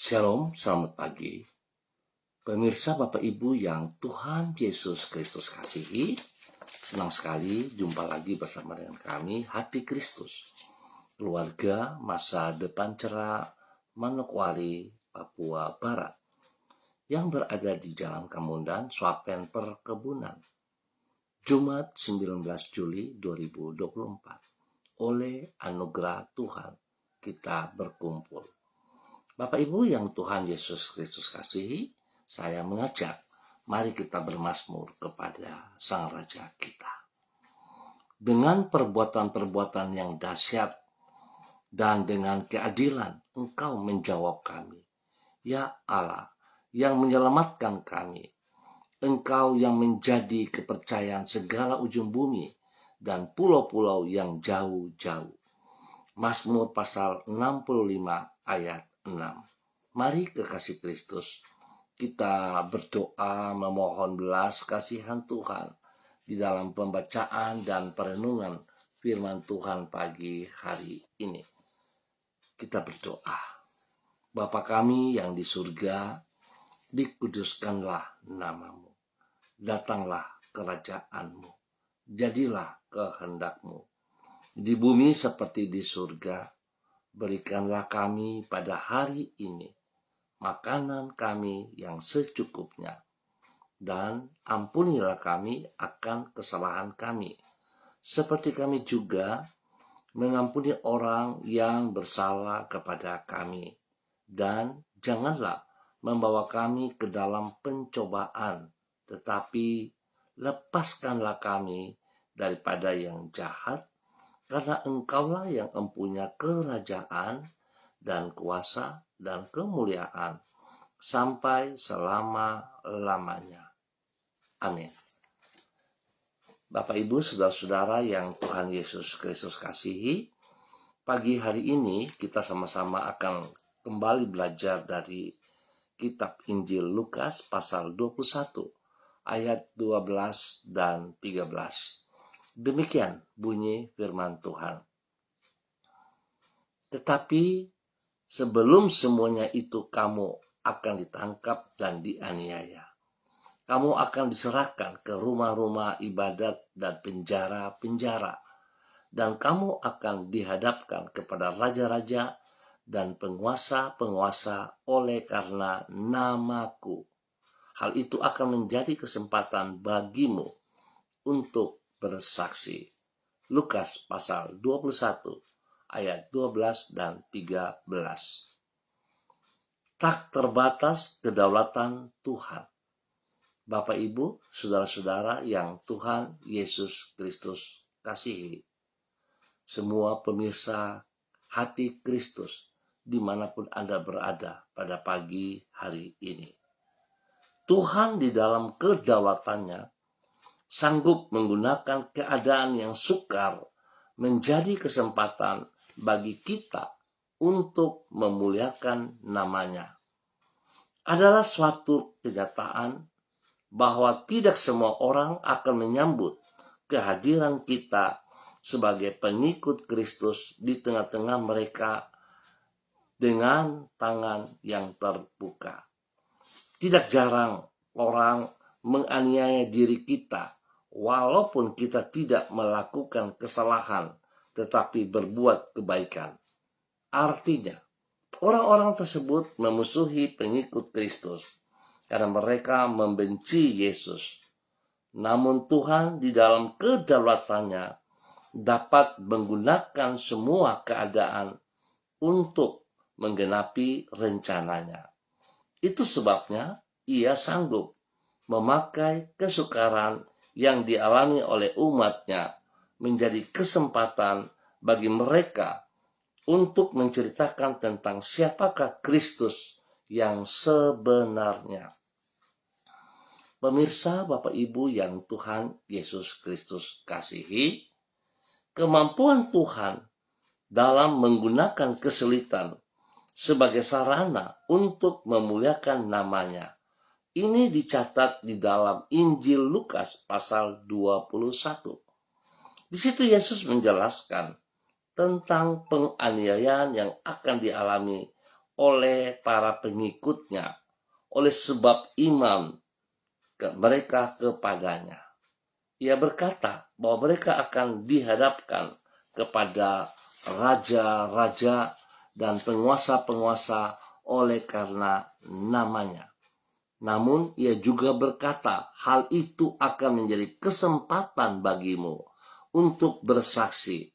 Shalom, selamat pagi. Pemirsa Bapak Ibu yang Tuhan Yesus Kristus kasihi, senang sekali jumpa lagi bersama dengan kami, Hati Kristus. Keluarga Masa Depan Cerah, Manokwari, Papua Barat, yang berada di Jalan Kamundan, Swapen Perkebunan. Jumat 19 Juli 2024. Oleh anugerah Tuhan, kita berkumpul. Bapak Ibu yang Tuhan Yesus Kristus kasihi, saya mengajak, mari kita bermazmur kepada Sang Raja kita. Dengan perbuatan-perbuatan yang dahsyat dan dengan keadilan, Engkau menjawab kami. Ya Allah, yang menyelamatkan kami. Engkau yang menjadi kepercayaan segala ujung bumi dan pulau-pulau yang jauh-jauh. Mazmur pasal 65 ayat 6. Mari kekasih Kristus, kita berdoa memohon belas kasihan Tuhan di dalam pembacaan dan perenungan firman Tuhan pagi hari ini. Kita berdoa. Bapa kami yang di surga, dikuduskanlah namamu. Datanglah kerajaanmu. Jadilah kehendakmu. Di bumi seperti di surga, berikanlah kami pada hari ini makanan kami yang secukupnya, dan ampunilah kami akan kesalahan kami, seperti kami juga mengampuni orang yang bersalah kepada kami. Dan janganlah membawa kami ke dalam pencobaan, tetapi lepaskanlah kami daripada yang jahat, karena Engkaulah yang mempunyai kerajaan dan kuasa dan kemuliaan sampai selama-lamanya. Amin. Bapak Ibu, saudara-saudara yang Tuhan Yesus Kristus kasihi, pagi hari ini kita sama-sama akan kembali belajar dari kitab Injil Lukas pasal 21 ayat 12 dan 13. Demikian bunyi firman Tuhan. Tetapi sebelum semuanya itu kamu akan ditangkap dan dianiaya. Kamu akan diserahkan ke rumah-rumah ibadat dan penjara-penjara. Dan kamu akan dihadapkan kepada raja-raja dan penguasa-penguasa oleh karena namaku. Hal itu akan menjadi kesempatan bagimu untuk bersaksi. Lukas pasal 21 ayat 12 dan 13. Tak terbatas kedaulatan Tuhan. Bapak Ibu, saudara-saudara yang Tuhan Yesus Kristus kasihi. Semua pemirsa Hati Kristus dimanapun Anda berada pada pagi hari ini. Tuhan di dalam kedaulatannya sanggup menggunakan keadaan yang sukar menjadi kesempatan bagi kita untuk memuliakan namanya. Adalah suatu kenyataan bahwa tidak semua orang akan menyambut kehadiran kita sebagai pengikut Kristus di tengah-tengah mereka dengan tangan yang terbuka. Tidak jarang orang menganiaya diri kita walaupun kita tidak melakukan kesalahan tetapi berbuat kebaikan. Artinya, orang-orang tersebut memusuhi pengikut Kristus karena mereka membenci Yesus. Namun Tuhan di dalam kedaulatannya dapat menggunakan semua keadaan untuk menggenapi rencananya. Itu sebabnya Ia sanggup memakai kesukaran yang dialami oleh umatnya menjadi kesempatan bagi mereka untuk menceritakan tentang siapakah Kristus yang sebenarnya. Pemirsa Bapak Ibu yang Tuhan Yesus Kristus kasihi, kemampuan Tuhan dalam menggunakan kesulitan sebagai sarana untuk memuliakan namanya. Ini dicatat di dalam Injil Lukas pasal 21. Di situ Yesus menjelaskan tentang penganiayaan yang akan dialami oleh para pengikutnya oleh sebab iman mereka kepadanya. Ia berkata bahwa mereka akan dihadapkan kepada raja-raja dan penguasa-penguasa oleh karena namanya. Namun ia juga berkata, hal itu akan menjadi kesempatan bagimu untuk bersaksi.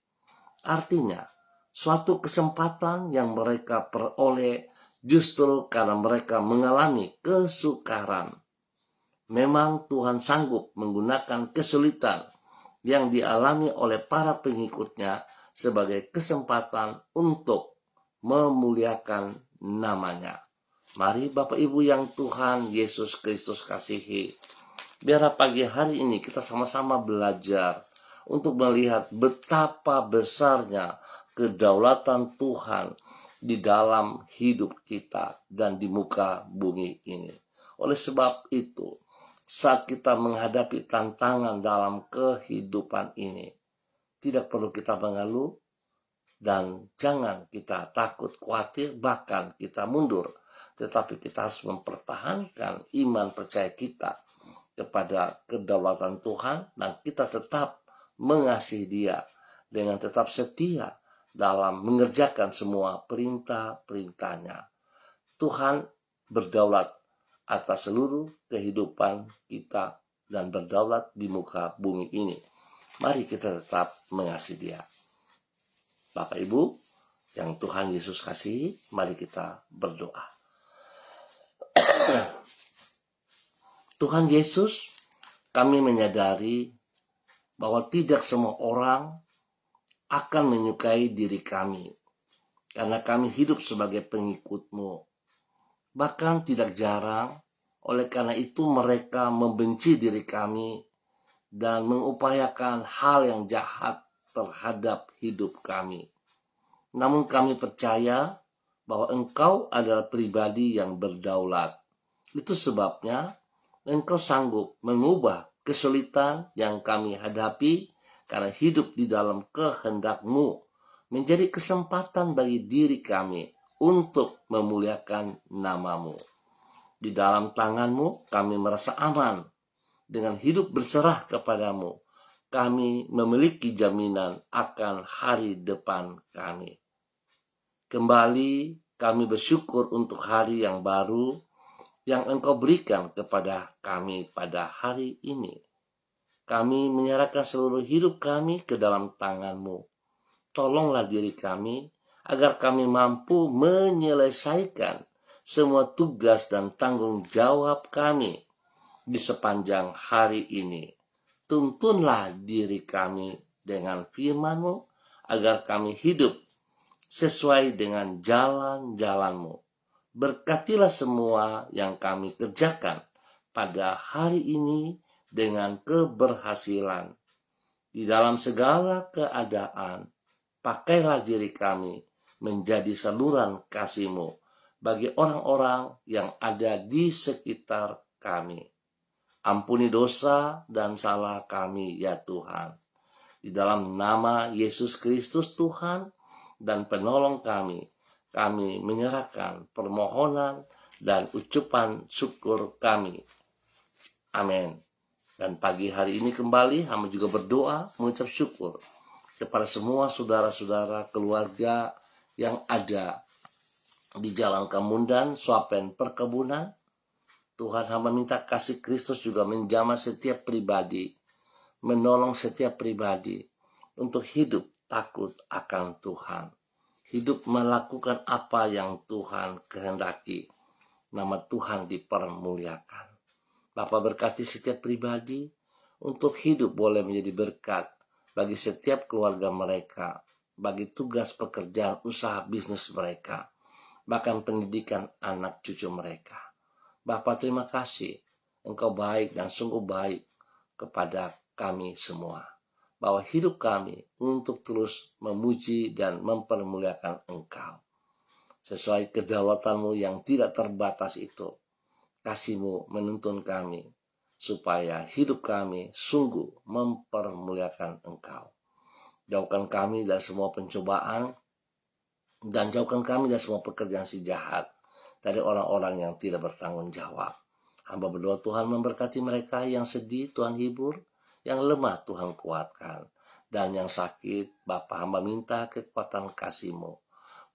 Artinya, suatu kesempatan yang mereka peroleh justru karena mereka mengalami kesukaran. Memang Tuhan sanggup menggunakan kesulitan yang dialami oleh para pengikutnya sebagai kesempatan untuk memuliakan namanya. Mari Bapak Ibu yang Tuhan Yesus Kristus kasihi, biar pagi hari ini kita sama-sama belajar untuk melihat betapa besarnya kedaulatan Tuhan di dalam hidup kita dan di muka bumi ini. Oleh sebab itu, saat kita menghadapi tantangan dalam kehidupan ini, tidak perlu kita mengeluh dan jangan kita takut, khawatir, bahkan kita mundur. Tetapi kita harus mempertahankan iman percaya kita kepada kedaulatan Tuhan dan kita tetap mengasihi Dia dengan tetap setia dalam mengerjakan semua perintah-perintahnya. Tuhan berdaulat atas seluruh kehidupan kita dan berdaulat di muka bumi ini. Mari kita tetap mengasihi Dia. Bapak Ibu yang Tuhan Yesus kasihi, mari kita berdoa. Tuhan Yesus, kami menyadari bahwa tidak semua orang akan menyukai diri kami karena kami hidup sebagai pengikut-Mu. Bahkan tidak jarang, oleh karena itu mereka membenci diri kami dan mengupayakan hal yang jahat terhadap hidup kami. Namun kami percaya bahwa Engkau adalah pribadi yang berdaulat. Itu sebabnya Engkau sanggup mengubah kesulitan yang kami hadapi karena hidup di dalam kehendak-Mu menjadi kesempatan bagi diri kami untuk memuliakan nama-Mu. Di dalam tangan-Mu kami merasa aman. Dengan hidup berserah kepada-Mu, kami memiliki jaminan akan hari depan kami. Kembali kami bersyukur untuk hari yang baru yang Engkau berikan kepada kami pada hari ini. Kami menyerahkan seluruh hidup kami ke dalam tangan-Mu. Tolonglah diri kami agar kami mampu menyelesaikan semua tugas dan tanggung jawab kami di sepanjang hari ini. Tuntunlah diri kami dengan firman-Mu agar kami hidup sesuai dengan jalan-jalan-Mu. Berkatilah semua yang kami kerjakan pada hari ini dengan keberhasilan. Di dalam segala keadaan, pakailah diri kami menjadi saluran kasih-Mu bagi orang-orang yang ada di sekitar kami. Ampuni dosa dan salah kami ya Tuhan. Di dalam nama Yesus Kristus Tuhan dan penolong kami menyerahkan permohonan dan ucapan syukur kami. Amin. Dan pagi hari ini kembali hamba juga berdoa mengucap syukur kepada semua saudara-saudara keluarga yang ada di Jalan Kemundan, Swapen Perkebunan. Tuhan hamba minta kasih Kristus juga menjamah setiap pribadi, menolong setiap pribadi untuk hidup takut akan Tuhan. Hidup melakukan apa yang Tuhan kehendaki. Nama Tuhan dipermuliakan. Bapa berkati setiap pribadi untuk hidup boleh menjadi berkat bagi setiap keluarga mereka, bagi tugas pekerjaan usaha bisnis mereka, bahkan pendidikan anak cucu mereka. Bapa terima kasih, Engkau baik dan sungguh baik kepada kami semua. Bahwa hidup kami untuk terus memuji dan mempermuliakan Engkau. Sesuai kedaulatanmu yang tidak terbatas itu, kasih-Mu menuntun kami, supaya hidup kami sungguh mempermuliakan Engkau. Jauhkan kami dari semua pencobaan, Dan jauhkan kami dari semua pekerjaan si jahat, dari orang-orang yang tidak bertanggung jawab. Hamba berdoa Tuhan memberkati mereka yang sedih, Tuhan hibur, yang lemah Tuhan kuatkan, dan yang sakit Bapa hamba minta kekuatan kasih-Mu.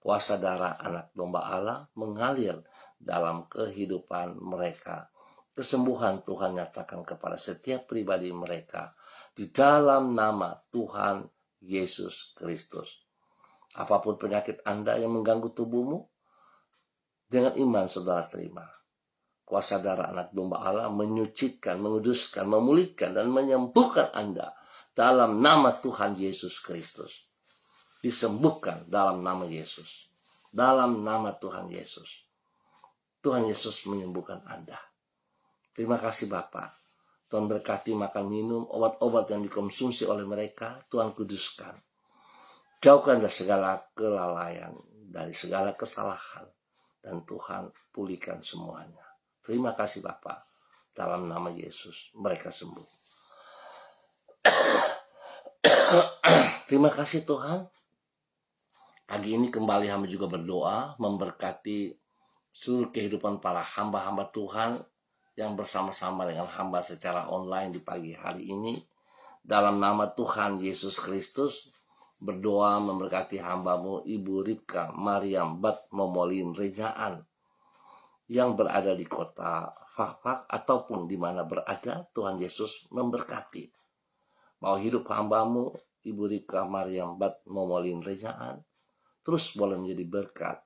Kuasa darah anak domba Allah mengalir dalam kehidupan mereka. Kesembuhan Tuhan nyatakan kepada setiap pribadi mereka di dalam nama Tuhan Yesus Kristus. Apapun penyakit Anda yang mengganggu tubuhmu, dengan iman saudara terima. Kuasa darah anak domba Allah menyucikan, menguduskan, memulihkan, dan menyembuhkan Anda dalam nama Tuhan Yesus Kristus. Disembuhkan dalam nama Yesus. Dalam nama Tuhan Yesus. Tuhan Yesus menyembuhkan Anda. Terima kasih Bapa. Tuhan berkati makan minum, obat-obat yang dikonsumsi oleh mereka, Tuhan kuduskan. Jauhkan dari segala kelalaian, dari segala kesalahan, dan Tuhan pulihkan semuanya. Terima kasih Bapa. Dalam nama Yesus mereka sembuh. Terima kasih Tuhan. Pagi ini kembali hamba juga berdoa memberkati seluruh kehidupan para hamba-hamba Tuhan yang bersama-sama dengan hamba secara online di pagi hari ini. Dalam nama Tuhan Yesus Kristus, berdoa memberkati hambamu Ibu Ripka Mariam Bat Momolin Rejaan yang berada di kota Fakfak ataupun di mana berada. Tuhan Yesus memberkati. Mau hidup hambamu Ibu Ripka Mariam Bat Momolin Rejaan terus boleh menjadi berkat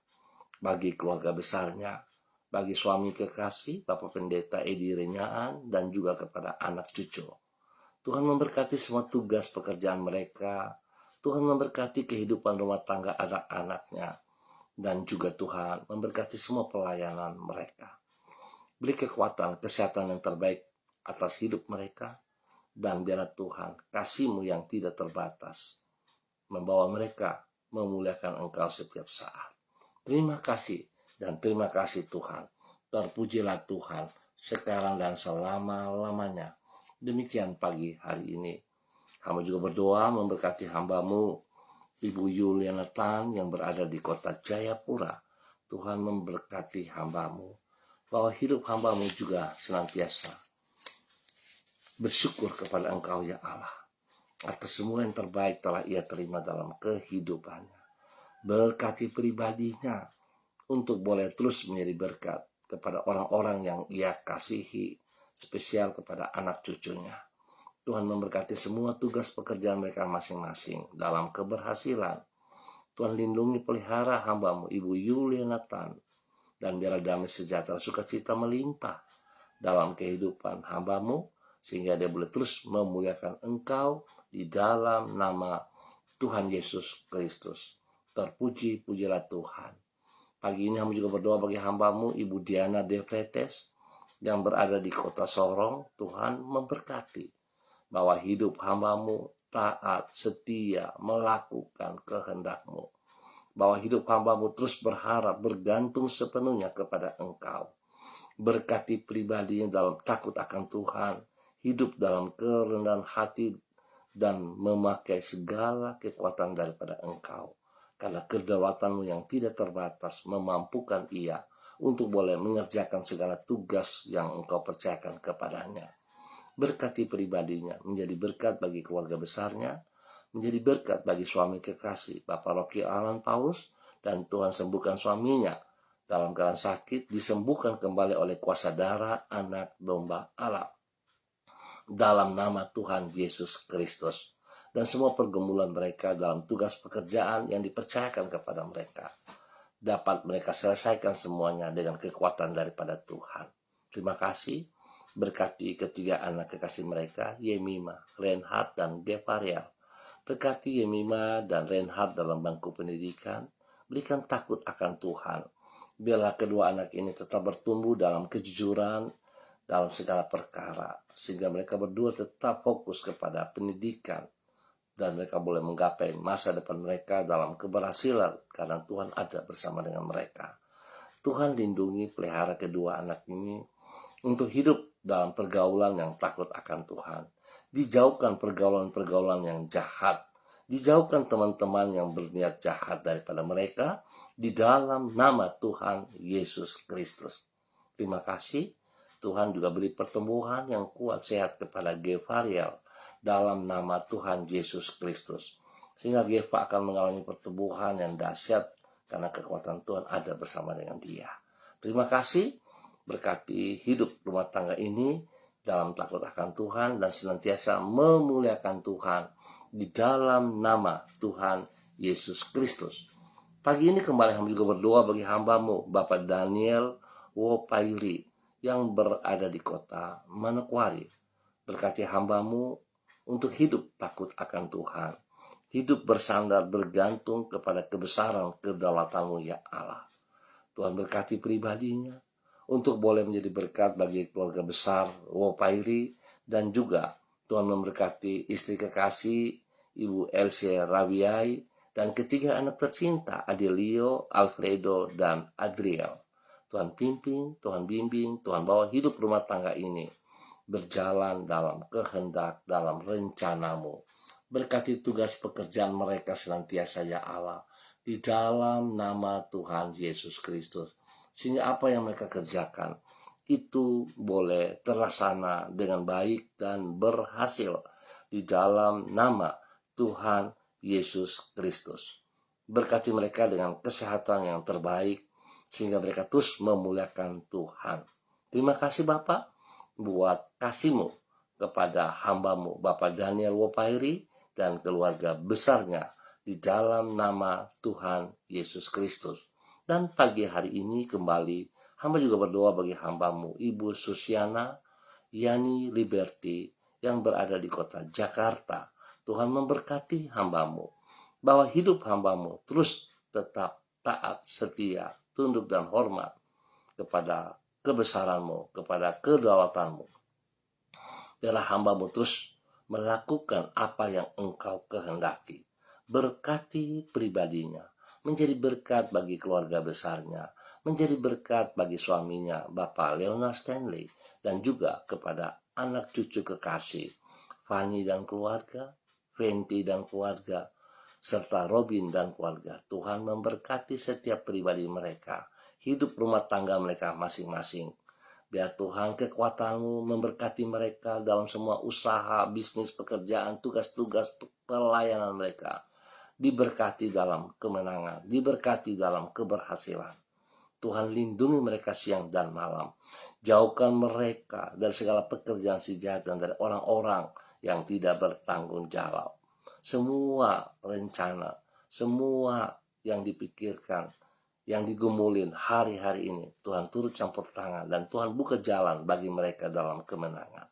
bagi keluarga besarnya, bagi suami kekasih Bapak Pendeta Edi Renyaan, dan juga kepada anak cucu. Tuhan memberkati semua tugas pekerjaan mereka. Tuhan memberkati kehidupan rumah tangga anak-anaknya. Dan juga Tuhan memberkati semua pelayanan mereka. Beri kekuatan, kesehatan yang terbaik atas hidup mereka. Dan biarlah Tuhan kasih-Mu yang tidak terbatas membawa mereka memuliakan Engkau setiap saat. Terima kasih dan terima kasih Tuhan. Terpujilah Tuhan sekarang dan selama-lamanya. Demikian pagi hari ini. Hamba juga berdoa memberkati hambamu Ibu Yuliana Tan yang berada di kota Jayapura. Tuhan memberkati hambamu. Bahwa hidup hambamu juga senantiasa bersyukur kepada Engkau ya Allah. Atas semua yang terbaik telah ia terima dalam kehidupannya. Berkati pribadinya untuk boleh terus menjadi berkat kepada orang-orang yang ia kasihi, spesial kepada anak cucunya. Tuhan memberkati semua tugas pekerjaan mereka masing-masing dalam keberhasilan. Tuhan lindungi pelihara hambamu Ibu Yuliana Tan, dan biarlah damai sejahtera sukacita melimpah dalam kehidupan hambamu, sehingga dia boleh terus memuliakan Engkau di dalam nama Tuhan Yesus Kristus. Terpuji-pujilah Tuhan. Pagi ini hamba juga berdoa bagi hambamu Ibu Diana Defretes yang berada di kota Sorong. Tuhan memberkati bahwa hidup hambamu taat, setia, melakukan kehendak-Mu. Bahwa hidup hambamu terus berharap, bergantung sepenuhnya kepada Engkau. Berkati pribadinya dalam takut akan Tuhan, hidup dalam kerendahan hati, dan memakai segala kekuatan daripada Engkau. Karena kedaulatan-Mu yang tidak terbatas memampukan ia untuk boleh mengerjakan segala tugas yang Engkau percayakan kepadanya. Berkati pribadinya, menjadi berkat bagi keluarga besarnya, menjadi berkat bagi suami kekasih Bapak Rocky Alan Paulus, dan Tuhan sembuhkan suaminya dalam keadaan sakit, disembuhkan kembali oleh kuasa darah anak domba Allah. Dalam nama Tuhan Yesus Kristus. Dan semua pergumulan mereka dalam tugas pekerjaan yang dipercayakan kepada mereka dapat mereka selesaikan semuanya dengan kekuatan daripada Tuhan. Terima kasih. Berkati ketiga anak kekasih mereka, Yemima, Reinhard, dan Gevariel. Berkati Yemima dan Reinhard dalam bangku pendidikan. Berikan takut akan Tuhan. Biarlah kedua anak ini tetap bertumbuh dalam kejujuran dalam segala perkara, sehingga mereka berdua tetap fokus kepada pendidikan, dan mereka boleh menggapai masa depan mereka dalam keberhasilan karena Tuhan ada bersama dengan mereka. Tuhan lindungi pelihara kedua anak ini untuk hidup dalam pergaulan yang takut akan Tuhan. Dijauhkan pergaulan-pergaulan yang jahat, Dijauhkan teman-teman yang berniat jahat daripada mereka di dalam nama Tuhan Yesus Kristus. Terima kasih. Tuhan juga beri pertumbuhan yang kuat sehat kepada Gevariel dalam nama Tuhan Yesus Kristus. Sehingga Geva akan mengalami pertumbuhan yang dahsyat karena kekuatan Tuhan ada bersama dengan dia. Terima kasih. Berkati hidup rumah tangga ini dalam takut akan Tuhan dan senantiasa memuliakan Tuhan di dalam nama Tuhan Yesus Kristus. Pagi ini kembali hamba juga berdoa bagi hambamu, Bapak Daniel Wopairi, yang berada di kota Manokwari. Berkati hambamu untuk hidup takut akan Tuhan. Hidup bersandar bergantung kepada kebesaran kedaulatanmu ya Allah. Tuhan berkati pribadinya, untuk boleh menjadi berkat bagi keluarga besar Wopairi, dan juga Tuhan memberkati istri kekasih Ibu Elsie Rabiai dan ketiga anak tercinta Adelio, Alfredo, dan Adriel. Tuhan pimpin, Tuhan bimbing, Tuhan bawa hidup rumah tangga ini berjalan dalam kehendak, dalam rencanamu. Berkati tugas pekerjaan mereka senantiasa ya Allah, di dalam nama Tuhan Yesus Kristus. Sehingga apa yang mereka kerjakan itu boleh terlaksana dengan baik dan berhasil di dalam nama Tuhan Yesus Kristus. Berkati mereka dengan kesehatan yang terbaik sehingga mereka terus memuliakan Tuhan. Terima kasih Bapak buat kasih-Mu kepada hamba-Mu Bapak Daniel Wopairi dan keluarga besarnya di dalam nama Tuhan Yesus Kristus. Dan pagi hari ini kembali hamba juga berdoa bagi hamba-Mu Ibu Susiana Yani Liberty yang berada di kota Jakarta. Tuhan memberkati hamba-Mu, bahwa hidup hamba-Mu terus tetap taat, setia, tunduk dan hormat kepada kebesaran-Mu, kepada kedaulatan-Mu. Biarlah hamba-Mu terus melakukan apa yang Engkau kehendaki. Berkati pribadinya, menjadi berkat bagi keluarga besarnya, menjadi berkat bagi suaminya, Bapak Leonard Stanley, dan juga kepada anak cucu kekasih, Fanny dan keluarga, Fenty dan keluarga, serta Robin dan keluarga. Tuhan memberkati setiap pribadi mereka, hidup rumah tangga mereka masing-masing. Biar Tuhan kekuatan-Mu memberkati mereka dalam semua usaha, bisnis, pekerjaan, tugas-tugas pelayanan mereka. Diberkati dalam kemenangan, diberkati dalam keberhasilan. Tuhan lindungi mereka siang dan malam. Jauhkan mereka dari segala pekerjaan si jahat dan dari orang-orang yang tidak bertanggung jawab. Semua rencana, semua yang dipikirkan, yang digumulin hari-hari ini, Tuhan turut campur tangan dan Tuhan buka jalan bagi mereka dalam kemenangan.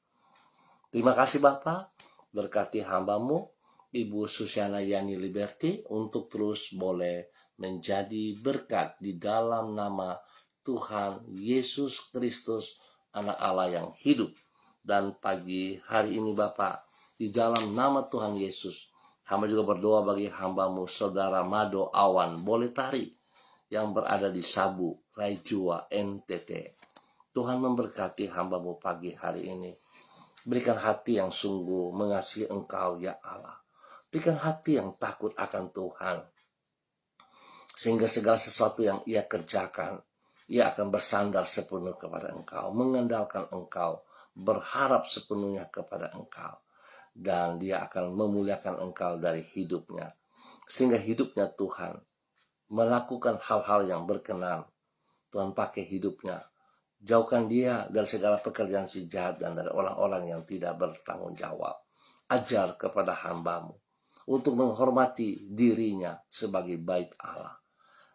Terima kasih Bapak, berkati hamba-Mu Ibu Susiana Yani Liberty untuk terus boleh menjadi berkat di dalam nama Tuhan Yesus Kristus, Anak Allah yang hidup. Dan pagi hari ini Bapak, di dalam nama Tuhan Yesus, hamba juga berdoa bagi hamba-Mu Saudara Mado Awan Boletari yang berada di Sabu, Raijua, NTT. Tuhan memberkati hamba-Mu pagi hari ini. Berikan hati yang sungguh mengasihi Engkau ya Allah. Berikan hati yang takut akan Tuhan. Sehingga segala sesuatu yang ia kerjakan, ia akan bersandar sepenuh kepada Engkau, mengandalkan Engkau, berharap sepenuhnya kepada Engkau. Dan dia akan memuliakan Engkau dari hidupnya. Sehingga hidupnya Tuhan melakukan hal-hal yang berkenan. Tuhan pakai hidupnya. Jauhkan dia dari segala pekerjaan si jahat dan dari orang-orang yang tidak bertanggung jawab. Ajar kepada hamba-Mu untuk menghormati dirinya sebagai bait Allah.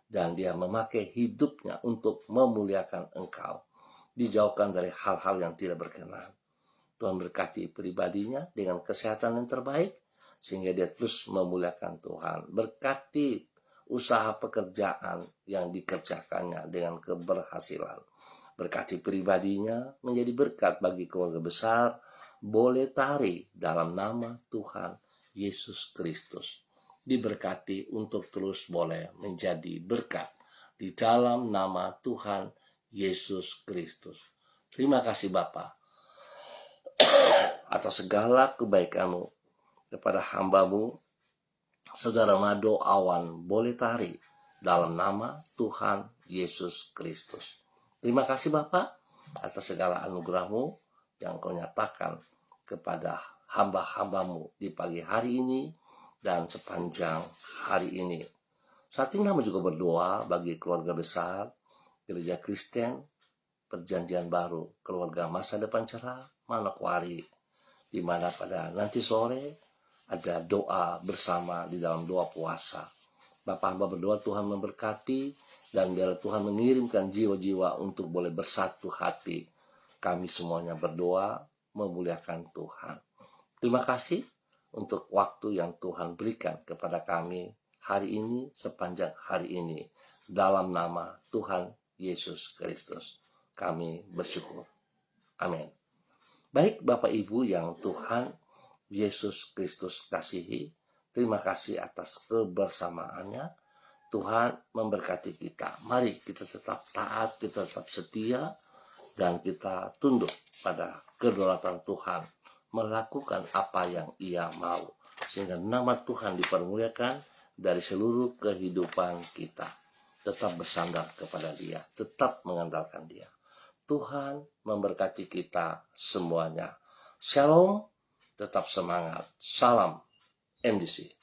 Dan dia memakai hidupnya untuk memuliakan Engkau. Dijauhkan dari hal-hal yang tidak berkenan. Tuhan berkati pribadinya dengan kesehatan yang terbaik, sehingga dia terus memuliakan Tuhan. Berkati usaha pekerjaan yang dikerjakannya dengan keberhasilan. Berkati pribadinya menjadi berkat bagi keluarga besar Boletari dalam nama Tuhan Yesus Kristus. Diberkati untuk terus boleh menjadi berkat di dalam nama Tuhan Yesus Kristus. Terima kasih Bapa atas segala kebaikan-Mu kepada hamba-Mu Saudara Mado Awan Boletari, dalam nama Tuhan Yesus Kristus. Terima kasih Bapak atas segala anugerah-Mu yang Kau nyatakan kepada hamba-hambamu di pagi hari ini dan sepanjang hari ini. Saat ini kami juga berdoa bagi keluarga besar Gereja Kristen Perjanjian Baru, keluarga masa depan cerah Manokwari, di mana pada nanti sore ada doa bersama di dalam doa puasa. Bapak hamba berdoa Tuhan memberkati dan biar Tuhan mengirimkan jiwa-jiwa untuk boleh bersatu hati. Kami semuanya berdoa memuliakan Tuhan. Terima kasih untuk waktu yang Tuhan berikan kepada kami hari ini, sepanjang hari ini. Dalam nama Tuhan Yesus Kristus kami bersyukur. Amin. Baik Bapak Ibu yang Tuhan Yesus Kristus kasihi, terima kasih atas kebersamaannya. Tuhan memberkati kita. Mari kita tetap taat, kita tetap setia, dan kita tunduk pada kedaulatan Tuhan, melakukan apa yang Ia mau, sehingga nama Tuhan dipermuliakan dari seluruh kehidupan kita. Tetap bersandar kepada Dia, tetap mengandalkan Dia. Tuhan memberkati kita semuanya. Shalom, tetap semangat. Salam MDC.